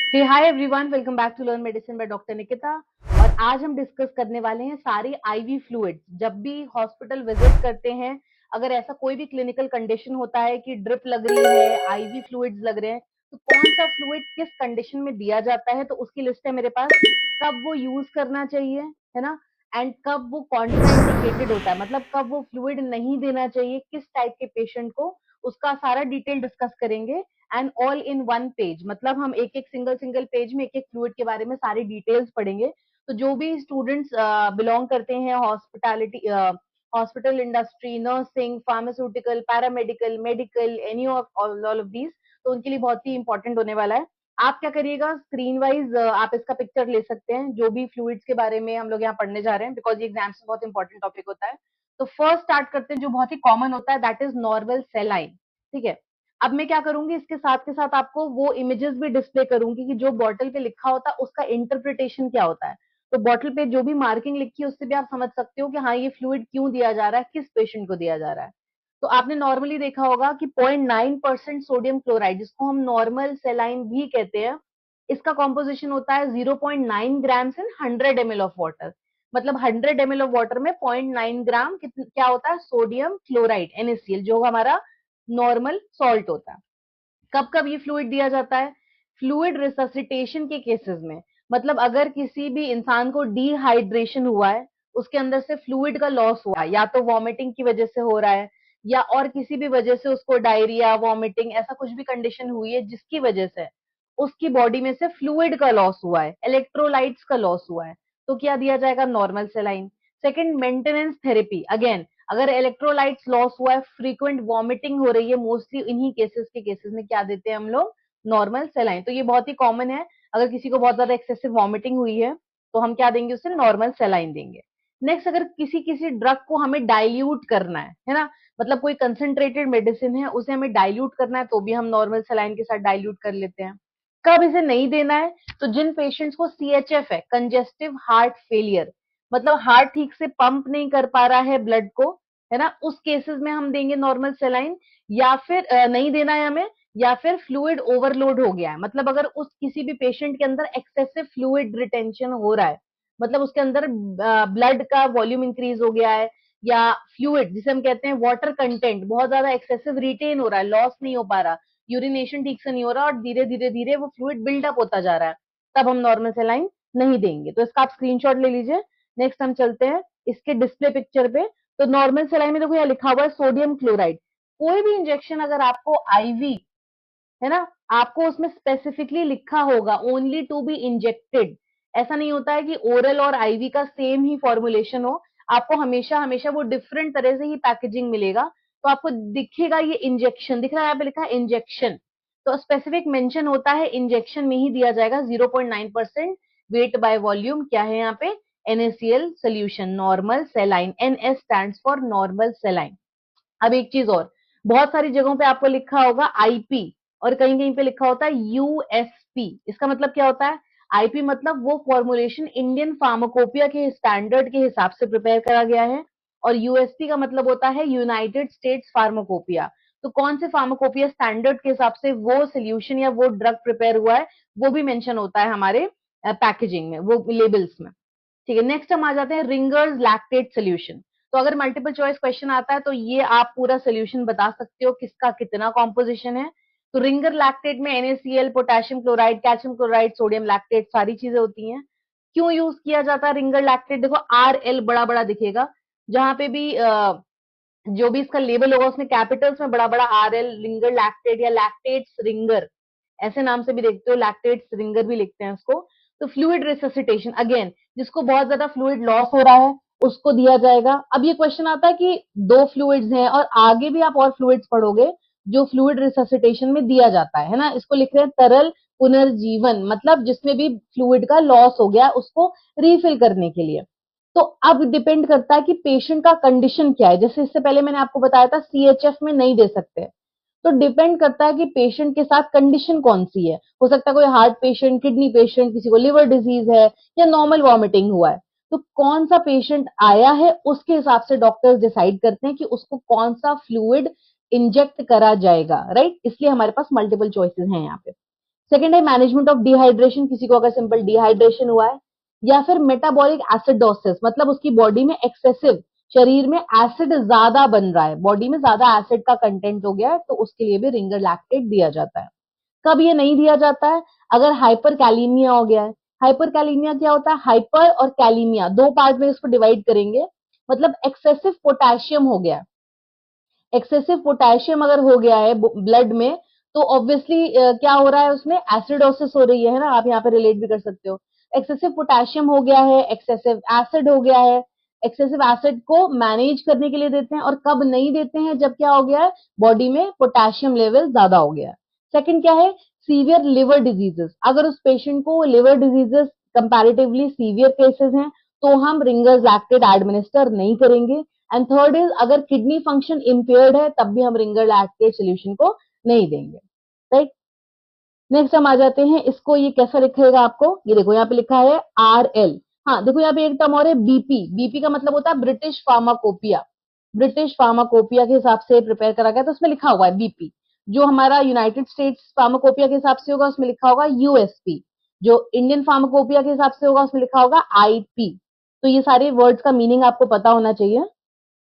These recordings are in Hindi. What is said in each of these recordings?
Hey hi everyone, welcome back to learn medicine by doctor Nikita. और आज हम डिस्कस करने वाले हैं सारी आईवी फ्लूइड्स। जब भी हॉस्पिटल विजिट करते हैं, अगर ऐसा कोई भी क्लिनिकल कंडीशन होता है कि ड्रिप लग रही है, आईवी फ्लूइड्स लग रहे हैं, तो कौन सा फ्लूइड किस कंडीशन में दिया जाता है, तो उसकी लिस्ट है मेरे पास। कब वो यूज करना चाहिए, है ना, एंड कब वो कॉन्ट्राइंडिकेटेड होता है, मतलब कब वो फ्लूइड नहीं देना चाहिए, किस टाइप के पेशेंट को, उसका सारा डिटेल डिस्कस करेंगे। And all in one page, मतलब हम एक एक सिंगल पेज में एक एक फ्लूइड के बारे में सारी डिटेल्स पढ़ेंगे। तो जो भी स्टूडेंट्स बिलोंग करते हैं hospitality, hospital industry, nursing, pharmaceutical, paramedical, medical, any of all of these, तो उनके लिए बहुत ही इंपॉर्टेंट होने वाला है। आप क्या करिएगा, स्क्रीन वाइज आप इसका पिक्चर ले सकते हैं जो भी फ्लूइड्स के बारे में हम लोग यहाँ पढ़ने जा रहे हैं, बिकॉज ये एग्जाम्स में बहुत इंपॉर्टेंट टॉपिक होता है। तो फर्स्ट स्टार्ट करते हैं जो बहुत ही कॉमन होता है, दैट इज नॉर्मल सेलाइन। ठीक है। अब मैं क्या करूंगी, इसके साथ के साथ आपको वो इमेजेस भी डिस्प्ले करूंगी कि जो बॉटल पे लिखा होता है उसका इंटरप्रिटेशन क्या होता है। तो बॉटल पे जो भी मार्किंग लिखी है उससे भी आप समझ सकते हो कि हाँ, ये फ्लूइड क्यों दिया जा रहा है, किस पेशेंट को दिया जा रहा है। तो आपने नॉर्मली देखा होगा कि 0.9% सोडियम क्लोराइड, जिसको हम नॉर्मल सेलाइन भी कहते हैं, इसका कॉम्पोजिशन होता है 0.9 grams in 100 ml of water. मतलब 100 ml ऑफ वाटर में 0.9 ग्राम क्या होता है, सोडियम क्लोराइड, NaCl, जो हमारा नॉर्मल सॉल्ट होता है। कब कब ये फ्लूइड दिया जाता है, फ्लूइड रिससिटेशन के केसेस में। मतलब अगर किसी भी इंसान को डिहाइड्रेशन हुआ है, उसके अंदर से फ्लूइड का लॉस हुआ है, या तो वॉमिटिंग की वजह से हो रहा है, या और किसी भी वजह से उसको डायरिया, वॉमिटिंग, ऐसा कुछ भी कंडीशन हुई है जिसकी वजह से उसकी बॉडी में से फ्लूइड का लॉस हुआ है, इलेक्ट्रोलाइट्स का लॉस हुआ है, तो क्या दिया जाएगा, normal saline. Second, maintenance therapy. Again, अगर इलेक्ट्रोलाइट्स लॉस हुआ है, फ्रीक्वेंट वॉमिटिंग हो रही है, मोस्टली इन्हीं केसेस में क्या देते हैं हम लोग, नॉर्मल सेलाइन। तो ये बहुत ही कॉमन है, अगर किसी को बहुत ज्यादा एक्सेसिव वॉमिटिंग हुई है तो हम क्या देंगे, उसे नॉर्मल सेलाइन देंगे। नेक्स्ट, अगर किसी किसी ड्रग को हमें डाइल्यूट करना है ना, मतलब कोई कंसंट्रेटेड मेडिसिन है उसे हमें डाइल्यूट करना है, तो भी हम नॉर्मल सेलाइन के साथ डाइल्यूट कर लेते हैं। कब इसे नहीं देना है, तो जिन पेशेंट्स को CHF है, कंजेस्टिव हार्ट फेलियर, मतलब हार्ट ठीक से पंप नहीं कर पा रहा है ब्लड को, है ना, उस केसेस में हम देंगे नॉर्मल सेलाइन। या फिर नहीं देना है हमें, या फिर फ्लूइड ओवरलोड हो गया है, मतलब अगर उस किसी भी पेशेंट के अंदर एक्सेसिव फ्लूइड रिटेंशन हो रहा है, मतलब उसके अंदर ब्लड का वॉल्यूम इंक्रीज हो गया है, या फ्लूइड जिसे हम कहते हैं वाटर कंटेंट बहुत ज्यादा एक्सेसिव रिटेन हो रहा है, लॉस नहीं हो पा रहा, यूरिनेशन ठीक से नहीं हो रहा और धीरे धीरे धीरे वो फ्लूइड बिल्डअप होता जा रहा है, तब हम नॉर्मल सेलाइन नहीं देंगे। तो इसका आप स्क्रीनशॉट ले लीजिए। नेक्स्ट हम चलते हैं इसके डिस्प्ले पिक्चर पे। तो नॉर्मल सेलाइन में देखो यहाँ लिखा हुआ है सोडियम क्लोराइड। कोई भी इंजेक्शन अगर आपको आईवी, है ना, आपको उसमें स्पेसिफिकली लिखा होगा ओनली टू बी इंजेक्टेड। ऐसा नहीं होता है कि ओरल और आईवी का सेम ही फॉर्मुलेशन हो, आपको हमेशा हमेशा वो डिफरेंट तरह से ही पैकेजिंग मिलेगा। तो आपको दिखेगा ये इंजेक्शन दिख रहा है, यहाँ पे लिखा है इंजेक्शन, तो स्पेसिफिक मेंशन होता है इंजेक्शन में ही दिया जाएगा। 0.9% वेट बाय वॉल्यूम क्या है यहाँ पे, NaCl solution, normal saline, NS stands for normal saline. अब एक चीज और, बहुत सारी जगहों पे आपको लिखा होगा आईपी, और कहीं कहीं पे लिखा होता है यूएसपी। इसका मतलब क्या होता है, आईपी मतलब वो फॉर्मुलेशन इंडियन फार्माकोपिया के स्टैंडर्ड के हिसाब से प्रिपेयर करा गया है, और यूएसपी का मतलब होता है यूनाइटेड स्टेट्स फार्माकोपिया। तो कौन से फार्माकोपिया स्टैंडर्ड के हिसाब से वो सोल्यूशन या वो ड्रग प्रिपेयर हुआ है, वो भी मेंशन होता है हमारे पैकेजिंग में, वो लेबल्स में। ठीक है। नेक्स्ट हम आ जाते हैं रिंगर्स लैक्टेट सोल्यूशन। तो अगर मल्टीपल चॉइस क्वेश्चन आता है तो ये आप पूरा सोल्यूशन बता सकते हो किसका कितना कॉम्पोजिशन है। तो रिंगर लैक्टेट में NaCl, potassium chloride, calcium chloride, sodium lactate, सारी चीजें होती हैं। क्यों यूज किया जाता है रिंगर लैक्टेट, देखो RL बड़ा बड़ा दिखेगा, जहां पे भी जो भी इसका लेबल होगा उसमें कैपिटल्स में बड़ा बड़ा RL, रिंगर लैक्टेट या लैक्टेट्स रिंगर, ऐसे नाम से भी देखते हो, लैक्टेट्स रिंगर भी लिखते हैं उसको। तो फ्लूइड रिससिटेशन, अगेन जिसको बहुत ज्यादा फ्लूइड लॉस हो रहा है उसको दिया जाएगा। अब ये क्वेश्चन आता है कि दो फ्लूइड्स हैं और आगे भी आप और फ्लूइड्स पढ़ोगे जो फ्लूइड रिससिटेशन में दिया जाता है ना, इसको लिख रहे हैं तरल पुनर्जीवन, मतलब जिसमें भी फ्लूइड का लॉस हो गया उसको रिफिल करने के लिए। तो अब डिपेंड करता है कि पेशेंट का कंडीशन क्या है, जैसे इससे पहले मैंने आपको बताया था CHF में नहीं दे सकते, तो डिपेंड करता है कि पेशेंट के साथ कंडीशन कौन सी है। हो सकता है कोई हार्ट पेशेंट, किडनी पेशेंट, किसी को लिवर डिजीज है, या नॉर्मल वॉमिटिंग हुआ है। तो कौन सा पेशेंट आया है उसके हिसाब से डॉक्टर्स डिसाइड करते हैं कि उसको कौन सा फ्लूइड इंजेक्ट करा जाएगा, राइट। इसलिए हमारे पास मल्टीपल चॉइसेस हैं यहाँ पे। सेकेंड है मैनेजमेंट ऑफ डिहाइड्रेशन, किसी को अगर सिंपल डिहाइड्रेशन हुआ है, या फिर मेटाबॉलिक एसिडोसिस, मतलब उसकी बॉडी में एक्सेसिव, शरीर में एसिड ज्यादा बन रहा है, बॉडी में ज्यादा एसिड का कंटेंट हो गया है, तो उसके लिए भी रिंगर लैक्टेट दिया जाता है। कब ये नहीं दिया जाता है? अगर हाइपर कैलीमिया हो गया है। हाइपर कैलीमिया क्या होता है? हाइपर और कैलीमिया दो पार्ट में इसको डिवाइड करेंगे, मतलब एक्सेसिव पोटेशियम हो गया, एक्सेसिव पोटेशियम अगर हो गया है ब्लड में, तो ऑब्वियसली क्या हो रहा है उसमें? एसिडोसिस हो रही है ना, आप यहाँ पे रिलेट भी कर सकते हो। एक्सेसिव पोटेशियम हो गया है, एक्सेसिव एसिड हो गया है। एक्सेसिव एसिड को मैनेज करने के लिए देते हैं, और कब नहीं देते हैं? जब क्या हो गया है? बॉडी में पोटेशियम लेवल ज्यादा हो गया है। सेकंड क्या है? सीवियर लिवर डिजीजेस, अगर उस पेशेंट को liver diseases comparatively severe cases हैं, तो हम रिंगर्स लैक्टेट एडमिनिस्टर नहीं करेंगे। एंड थर्ड इज, अगर किडनी फंक्शन इम्पेयर्ड है, तब भी हम रिंगर लैक्टेट सोल्यूशन को नहीं देंगे, राइट। नेक्स्ट हम आ जाते हैं, इसको ये कैसा लिखेगा आपको, ये देखो यहाँ पे लिखा है RL। हाँ देखो यहाँ पे एक टर्म और है बीपी। बीपी का मतलब होता है ब्रिटिश फार्माकोपिया, ब्रिटिश फार्माकोपिया के हिसाब से प्रिपेयर करा गया, तो उसमें लिखा हुआ है बीपी। जो हमारा यूनाइटेड स्टेट्स फार्माकोपिया के हिसाब से होगा उसमें लिखा होगा USP, जो इंडियन फार्माकोपिया के हिसाब से होगा उसमें लिखा होगा IP। तो ये सारे वर्ड्स का मीनिंग आपको पता होना चाहिए।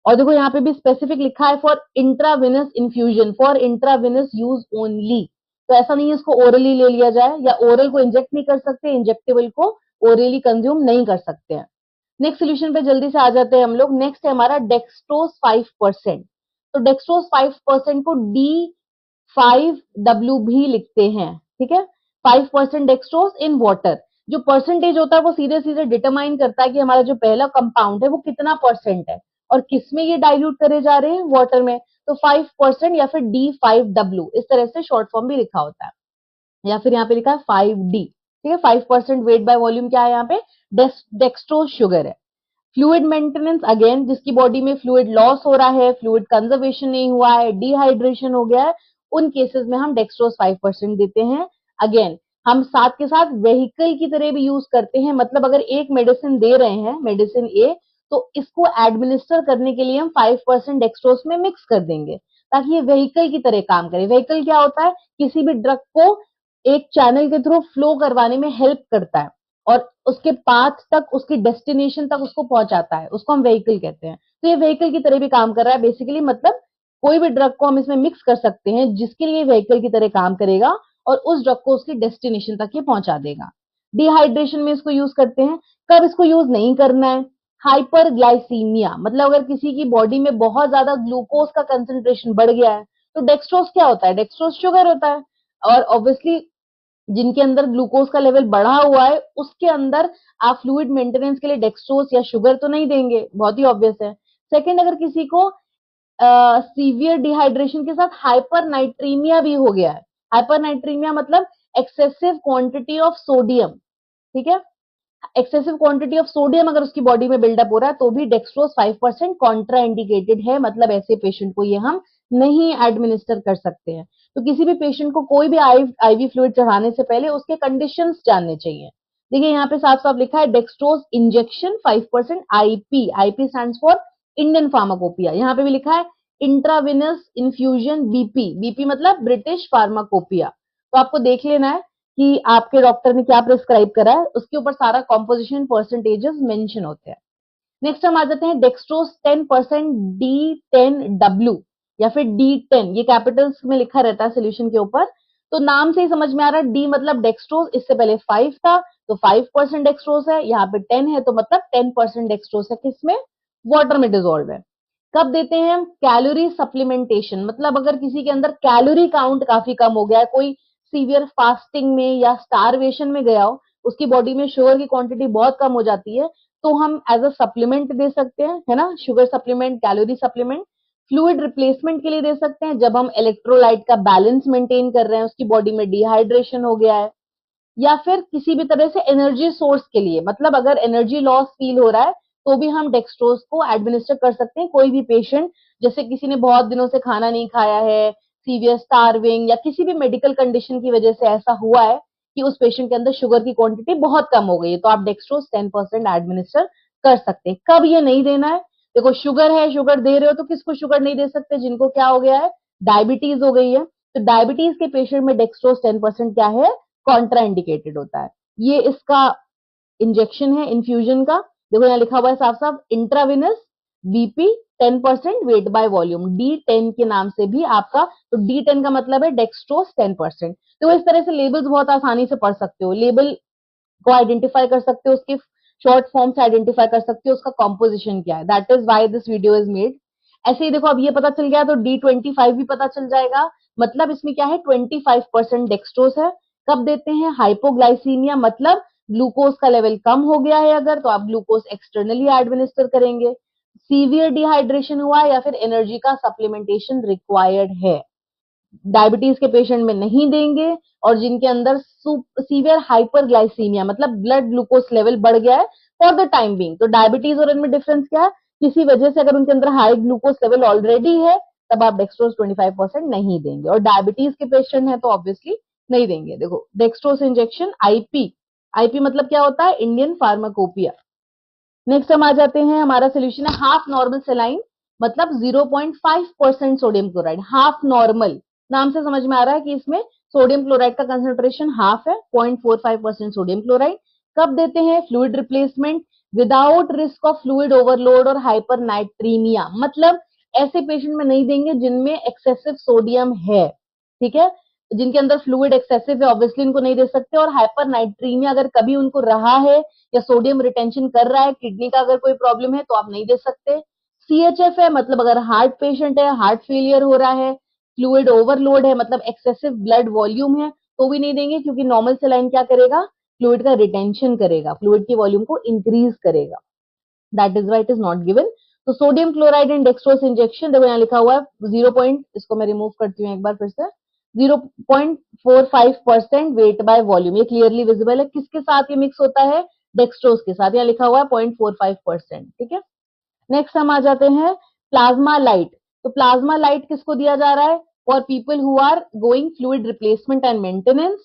और देखो यहाँ पे भी स्पेसिफिक लिखा है for intravenous infusion, for intravenous use only. तो ऐसा नहीं है इसको ओरली ले लिया जाए, या ओरल को इंजेक्ट नहीं कर सकते, इंजेक्टेबल को ओरली कंज्यूम नहीं कर सकते हैं। नेक्स्ट सोल्यूशन पे जल्दी से आ जाते हैं हम लोग। नेक्स्ट है हमारा डेक्सट्रोज 5%। तो डेक्सट्रोज 5% को D5W भी लिखते हैं, ठीक है। 5% डेक्सट्रोज इन वाटर। जो परसेंटेज होता है वो सीधे सीधे डिटरमाइन करता है कि हमारा जो पहला कंपाउंड है वो कितना परसेंट है, और किसमें ये डाइल्यूट करे जा रहे हैं? वाटर में। तो 5% या फिर D5W, इस तरह से शॉर्ट फॉर्म भी लिखा होता है, या फिर यहाँ पे लिखा है 5D, ठीक है। 5% वेट बाय वॉल्यूम क्या है यहाँ पे? डेक्सट्रोज शुगर है। फ्लूइड मेंटेनेंस, अगेन जिसकी बॉडी में फ्लूइड लॉस हो रहा है, फ्लूइड कंजर्वेशन नहीं हुआ है, डिहाइड्रेशन हो गया है, उन केसेस में हम डेक्सट्रोज 5% देते हैं। अगेन हम साथ के साथ वेहिकल की तरह भी यूज करते हैं, मतलब अगर एक मेडिसिन दे रहे हैं, मेडिसिन ए, तो इसको एडमिनिस्टर करने के लिए हम 5% डेक्सट्रोज में मिक्स कर देंगे, ताकि ये वेहिकल की तरह काम करे। वेहिकल क्या होता है? किसी भी ड्रग को एक चैनल के थ्रू फ्लो करवाने में हेल्प करता है, और उसके पाथ तक, उसकी डेस्टिनेशन तक उसको पहुंचाता है, उसको हम व्हीकल कहते हैं। तो ये व्हीकल की तरह भी काम कर रहा है बेसिकली, मतलब कोई भी ड्रग को हम इसमें मिक्स कर सकते हैं जिसके लिए व्हीकल की तरह काम करेगा, और उस ड्रग को उसकी डेस्टिनेशन तक ये पहुंचा देगा। डिहाइड्रेशन में इसको यूज करते हैं। कब इसको यूज नहीं करना है? हाइपरग्लाइसीमिया, मतलब अगर किसी की बॉडी में बहुत ज्यादा ग्लूकोज का कंसेंट्रेशन बढ़ गया है, तो डेक्सट्रोज क्या होता है? डेक्सट्रोज शुगर होता है, और ऑब्वियसली जिनके अंदर ग्लूकोज का लेवल बढ़ा हुआ है, उसके अंदर आप फ्लूइड मेंटेनेंस के लिए डेक्सट्रोज या शुगर तो नहीं देंगे, बहुत ही ऑब्वियस है। सेकंड, अगर किसी को सीवियर डिहाइड्रेशन के साथ हाइपर नाइट्रीमिया भी हो गया है, हाइपर नाइट्रीमिया मतलब एक्सेसिव क्वांटिटी ऑफ सोडियम, ठीक है, एक्सेसिव क्वांटिटी ऑफ सोडियम अगर उसकी बॉडी में बिल्डअप हो रहा है, तो भी डेक्सट्रोज 5% कॉन्ट्रा इंडिकेटेड है, मतलब ऐसे पेशेंट को ये हम नहीं एडमिनिस्टर कर सकते हैं। तो किसी भी पेशेंट को कोई भी आईवी फ्लूइड चढ़ाने से पहले उसके कंडीशंस जानने चाहिए। देखिए यहाँ पे साफ साफ लिखा है dextrose injection 5% IP, IP stands for Indian pharmacopoeia. यहाँ पे भी लिखा है इंट्राविनस इन्फ्यूजन बीपी, बीपी मतलब ब्रिटिश फार्माकोपिया। तो आपको देख लेना है कि आपके डॉक्टर ने क्या प्रिस्क्राइब करा है, उसके ऊपर सारा कॉम्पोजिशन परसेंटेजेस मेंशन होते हैं। नेक्स्ट हम आ जाते हैं डेक्सट्रोज 10% D10W, या फिर D10, ये कैपिटल्स में लिखा रहता है सोल्यूशन के ऊपर। तो नाम से ही समझ में आ रहा है, D मतलब डेक्सट्रोज, इससे पहले 5 था तो 5% डेक्सट्रोज है, यहाँ पे 10 है तो मतलब 10% डेक्सट्रोज है, किसमें? वाटर में डिजोल्व है। कब देते हैं हम? कैलोरी सप्लीमेंटेशन, मतलब अगर किसी के अंदर कैलोरी काउंट काफी कम हो गया है, कोई सीवियर फास्टिंग में या स्टारवेशन में गया हो, उसकी बॉडी में शुगर की क्वांटिटी बहुत कम हो जाती है, तो हम एज अ सप्लीमेंट दे सकते हैं, है ना, sugar supplement, calorie supplement. Fluid replacement के लिए दे सकते हैं, जब हम इलेक्ट्रोलाइट का बैलेंस मेंटेन कर रहे हैं, उसकी बॉडी में डिहाइड्रेशन हो गया है, या फिर किसी भी तरह से एनर्जी सोर्स के लिए, मतलब अगर एनर्जी लॉस फील हो रहा है, तो भी हम डेक्सट्रोज को एडमिनिस्टर कर सकते हैं। कोई भी पेशेंट, जैसे किसी ने बहुत दिनों से खाना नहीं खाया है, सीवियर स्टारविंग, या किसी भी मेडिकल कंडीशन की वजह से ऐसा हुआ है कि उस पेशेंट के अंदर शुगर की क्वांटिटी बहुत कम हो गई है, तो आप डेक्सट्रोज 10% एडमिनिस्टर कर सकते हैं। कब ये नहीं देना है? देखो शुगर है, शुगर दे रहे हो तो किसको शुगर नहीं दे सकते? जिनको क्या हो गया है? डायबिटीज हो गई है। तो डायबिटीज के पेशेंट में डेक्सट्रोज 10% क्या है? कॉन्ट्राइंडिकेटेड होता है। ये इसका इंजेक्शन है इन्फ्यूजन का, देखो यहाँ लिखा हुआ है साफ साफ, intravenous BP 10% weight by volume, D10 के नाम से भी आपका, तो D10 का मतलब है डेक्सट्रोस 10%। तो इस तरह से लेबल्स बहुत आसानी से पढ़ सकते हो, लेबल को आइडेंटिफाई कर सकते हो, उसके शॉर्ट फॉर्म से आइडेंटिफाई कर सकते हो उसका कॉम्पोजिशन क्या है। That is why this video is made. ऐसे ही देखो अब ये पता चल गया तो D25 भी पता चल जाएगा, मतलब इसमें क्या है 25% डेक्सट्रोस है। कब देते हैं? हाइपोग्लाइसीमिया, मतलब ग्लूकोज का लेवल कम हो गया है अगर, तो आप ग्लूकोज एक्सटर्नली एडमिनिस्टर करेंगे। सीवियर डिहाइड्रेशन हुआ या फिर एनर्जी का सप्लीमेंटेशन रिक्वायर्ड है, डायबिटीज के पेशेंट में नहीं देंगे। और जिनके अंदर सीवियर हाइपरग्लाइसीमिया मतलब ब्लड ग्लूकोज लेवल बढ़ गया है फॉर द टाइम बीइंग, तो डायबिटीज और इनमें डिफरेंस क्या है, किसी वजह से अगर उनके अंदर हाई ग्लूकोज लेवल ऑलरेडी है तब आप डेक्सट्रोज 25% नहीं देंगे, और डायबिटीज के पेशेंट है तो ऑब्वियसली नहीं देंगे। देखो डेक्सट्रोज इंजेक्शन आईपी, आईपी मतलब क्या होता है? Indian pharmacopoeia. नेक्स्ट हम आ जाते हैं, हमारा सोल्यूशन है हाफ नॉर्मल सेलाइन, मतलब 0.5% सोडियम क्लोराइड। हाफ नॉर्मल नाम से समझ में आ रहा है कि इसमें सोडियम क्लोराइड का कंसेंट्रेशन हाफ है, 0.45% सोडियम क्लोराइड। कब देते हैं? Fluid replacement without risk of fluid overload और हाइपरनाइट्रीमिया, मतलब ऐसे पेशेंट में नहीं देंगे जिनमें एक्सेसिव सोडियम है, ठीक है, जिनके अंदर फ्लूइड एक्सेसिव है ऑब्वियसली उनको नहीं दे सकते। और हाइपरनाइट्रीमिया अगर कभी उनको रहा है या सोडियम रिटेंशन कर रहा है, किडनी का अगर कोई प्रॉब्लम है तो आप नहीं दे सकते। सीएचएफ है, मतलब अगर हार्ट पेशेंट है, हार्ट फेलियर हो रहा है, फ्लूइड ओवरलोड है, मतलब एक्सेसिव ब्लड वॉल्यूम है, तो भी नहीं देंगे, क्योंकि नॉर्मल सेलाइन क्या करेगा? फ्लूइड का रिटेंशन करेगा, फ्लूइड की वॉल्यूम को इंक्रीज करेगा। That is why it is not given. तो sodium chloride and dextrose injection, देखो यहाँ लिखा हुआ है 0. इसको मैं रिमूव करती हूँ एक बार फिर से, 0.45% वेट बाय वॉल्यूम, ये क्लियरली विजिबल है। किसके साथ ये मिक्स होता है? डेक्सट्रोस के साथ, यहाँ लिखा हुआ है 0.45%, ठीक है। नेक्स्ट हम आ जाते हैं प्लाज्मा लाइट। तो प्लाज्मा लाइट किसको दिया जा रहा है? For people who are going fluid replacement and maintenance,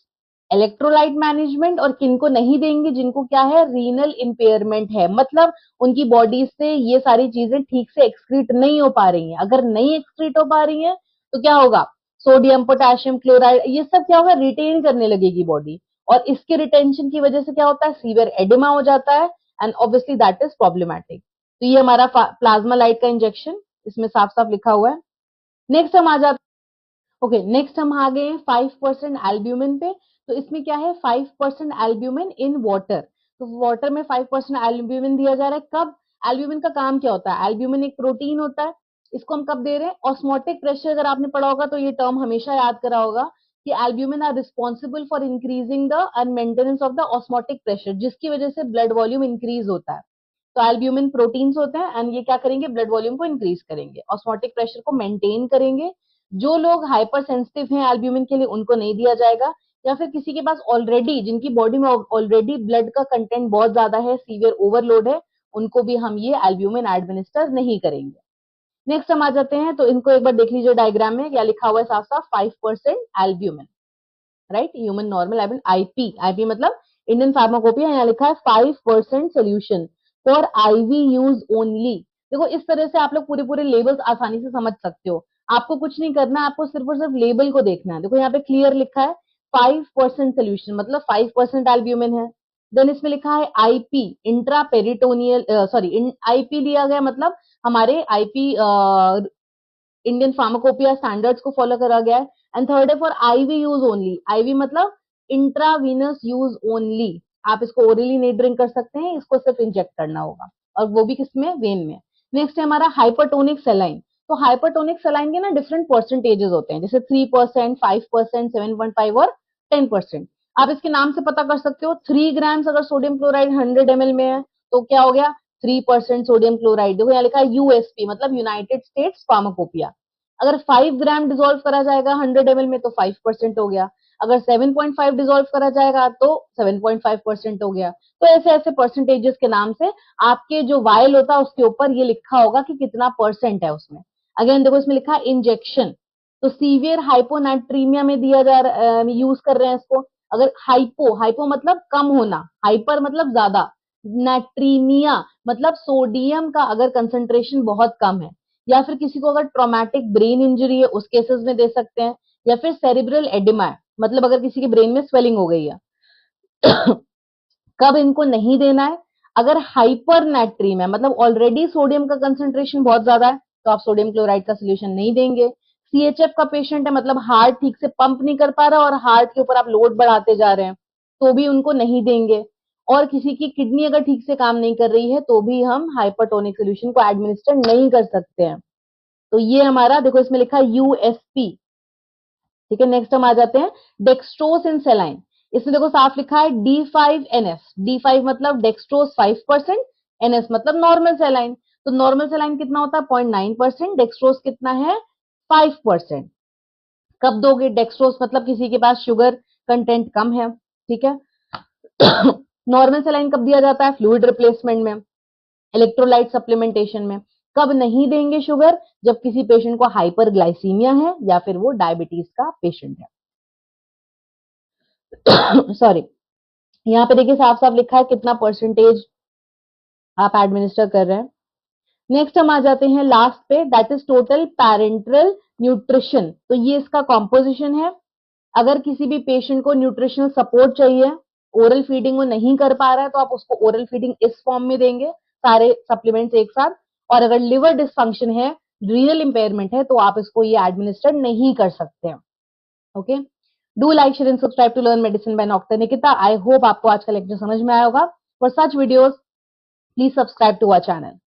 electrolyte management, और किनको नहीं देंगे? जिनको क्या है? रीनल इंपेयरमेंट है, मतलब उनकी बॉडी से ये सारी चीजें ठीक से एक्सक्रीट नहीं हो पा रही हैं। अगर नहीं एक्सक्रीट हो पा रही हैं तो क्या होगा? सोडियम पोटेशियम क्लोराइड ये सब क्या होगा? रिटेन करने लगेगी बॉडी, और इसके रिटेंशन की वजह से क्या होता है? सीवियर एडिमा हो जाता है, and obviously that is problematic. तो ये हमारा प्लाज्मा लाइट का इंजेक्शन, इसमें साफ साफ लिखा हुआ है। नेक्स्ट हम आ जाते, ओके नेक्स्ट हम आ गए 5% एल्ब्यूमिन पे। तो इसमें क्या है? 5% एल्ब्यूमिन इन वाटर, तो वाटर में 5% एल्ब्यूमिन दिया जा रहा है। कब? एल्ब्यूमिन का काम क्या होता है? एल्ब्यूमिन एक प्रोटीन होता है, इसको हम कब दे रहे हैं? ऑस्मोटिक प्रेशर, अगर आपने पढ़ा होगा तो ये टर्म हमेशा याद करा होगा कि albumin are responsible for increasing the and maintenance of the osmotic pressure, जिसकी वजह से ब्लड वॉल्यूम इंक्रीज होता है। तो एल्ब्यूमिन प्रोटीन्स होते हैं एंड ये क्या करेंगे? ब्लड वॉल्यूम को इंक्रीज करेंगे, ऑस्मोटिक प्रेशर को मेंटेन करेंगे। जो लोग हाइपर सेंसिटिव हैं एल्ब्यूमिन के लिए उनको नहीं दिया जाएगा, या फिर किसी के पास ऑलरेडी, जिनकी बॉडी में ऑलरेडी ब्लड का कंटेंट बहुत ज्यादा है, सीवियर ओवरलोड है, उनको भी हम ये एल्ब्यूमिन एडमिनिस्टर नहीं करेंगे। नेक्स्ट हम आ जाते हैं, तो इनको एक बार देख लीजिए डायग्राम में क्या लिखा हुआ है साफ साफ, 5% albumin, right, human normal albumin, IP, IP मतलब इंडियन फार्माकोपिया, यहाँ लिखा है 5% solution for IV use only. देखो इस तरह से आप लोग पूरे पूरे लेबल्स आसानी से समझ सकते हो, आपको कुछ नहीं करना, आपको सिर्फ और सिर्फ लेबल को देखना है। देखो यहाँ पे क्लियर लिखा है 5% सोल्यूशन, मतलब 5% एल्ब्यूमिन है। देन इसमें लिखा है IP, intra peritoneal, sorry IP लिया गया, मतलब हमारे आईपी इंडियन फार्माकोपिया स्टैंडर्ड्स को फॉलो करा गया है। एंड थर्ड है for IV use only, IV मतलब इंट्रावीनस यूज ओनली, आप इसको ओरली नहीं ड्रिंक कर सकते हैं, इसको सिर्फ इंजेक्ट करना होगा, और वो भी किसमें? वेन में। नेक्स्ट है हमारा हाइपरटोनिक सेलाइन। तो हाइपरटोनिक सेलाइन के ना डिफरेंट परसेंटेजेस होते हैं, जैसे 3%, 5%, 7.5 और 10%। आप इसके नाम से पता कर सकते हो, 3 ग्राम्स अगर सोडियम क्लोराइड 100 ml में है तो क्या हो गया? 3% सोडियम क्लोराइड। देखो यहाँ लिखा है यूएसपी, मतलब यूनाइटेड स्टेट्स फार्माकोपिया। अगर 5 ग्राम डिसॉल्व करा जाएगा 100 ml में तो 5% हो गया, अगर 7.5 डिसॉल्व करा जाएगा तो 7.5% हो गया। तो ऐसे ऐसे परसेंटेजेस के नाम से आपके जो वायल होता है उसके ऊपर ये लिखा होगा कि कितना परसेंट है उसमें। अगेन देखो इसमें लिखा है इंजेक्शन, तो सीवियर हाइपोनाइट्रीमिया में दिया जा रहा, यूज कर रहे हैं इसको। अगर हाइपो, हाइपो मतलब कम होना, हाइपर मतलब ज्यादा, नाइट्रीमिया मतलब सोडियम का अगर कंसंट्रेशन बहुत कम है, या फिर किसी को अगर ट्रॉमेटिक ब्रेन इंजरी है उस केसेस में दे सकते हैं, या फिर सेरिब्रल एडिमा है, मतलब अगर किसी के ब्रेन में स्वेलिंग हो गई है। कब इनको नहीं देना है? अगर हाइपर नाइट्रीम है, मतलब ऑलरेडी सोडियम का कंसंट्रेशन बहुत ज्यादा है, तो आप सोडियम क्लोराइड का सोल्यूशन नहीं देंगे। सीएचएफ का पेशेंट है, मतलब हार्ट ठीक से पंप नहीं कर पा रहा और हार्ट के ऊपर आप लोड बढ़ाते जा रहे हैं, तो भी उनको नहीं देंगे। और किसी की किडनी अगर ठीक से काम नहीं कर रही है तो भी हम हाइपरटोनिक सोल्यूशन को एडमिनिस्टर नहीं कर सकते हैं। तो ये हमारा देखो इसमें लिखा है यूएसपी। ठीक है, नेक्स्ट हम आ जाते हैं डेक्सट्रोज इन सेलाइन। इसमें देखो साफ लिखा है D5NS। D5 मतलब डेक्सट्रोज 5%, NS मतलब नॉर्मल सेलाइन। तो नॉर्मल सेलाइन कितना होता है? 0.9%, डेक्सट्रोज कितना है? 5%। कब दोगे डेक्सट्रोज? मतलब किसी के पास शुगर कंटेंट कम है, ठीक है। नॉर्मल सेलाइन कब दिया जाता है? फ्लूइड रिप्लेसमेंट में, इलेक्ट्रोलाइट सप्लीमेंटेशन में। कब नहीं देंगे शुगर? जब किसी पेशेंट को हाइपरग्लाइसीमिया है या फिर वो डायबिटीज का पेशेंट है। सॉरी, यहाँ पे देखिए साफ साफ लिखा है कितना परसेंटेज आप एडमिनिस्टर कर रहे हैं। नेक्स्ट हम आ जाते हैं लास्ट पे, that is total parental nutrition. तो ये इसका कॉम्पोजिशन है। अगर किसी भी पेशेंट को न्यूट्रिशनल सपोर्ट चाहिए, ओरल फीडिंग वो नहीं कर पा रहा है, तो आप उसको ओरल फीडिंग इस फॉर्म में देंगे, सारे सप्लीमेंट्स एक साथ। और अगर लिवर डिसफंक्शन है, रीनल इंपेयरमेंट है, तो आप इसको ये एडमिनिस्टर नहीं कर सकते हैं। Okay, do like share and subscribe to learn medicine by doctor Nikita. I hope आपको आज का लेक्चर समझ में आया होगा। For such videos please subscribe to our channel.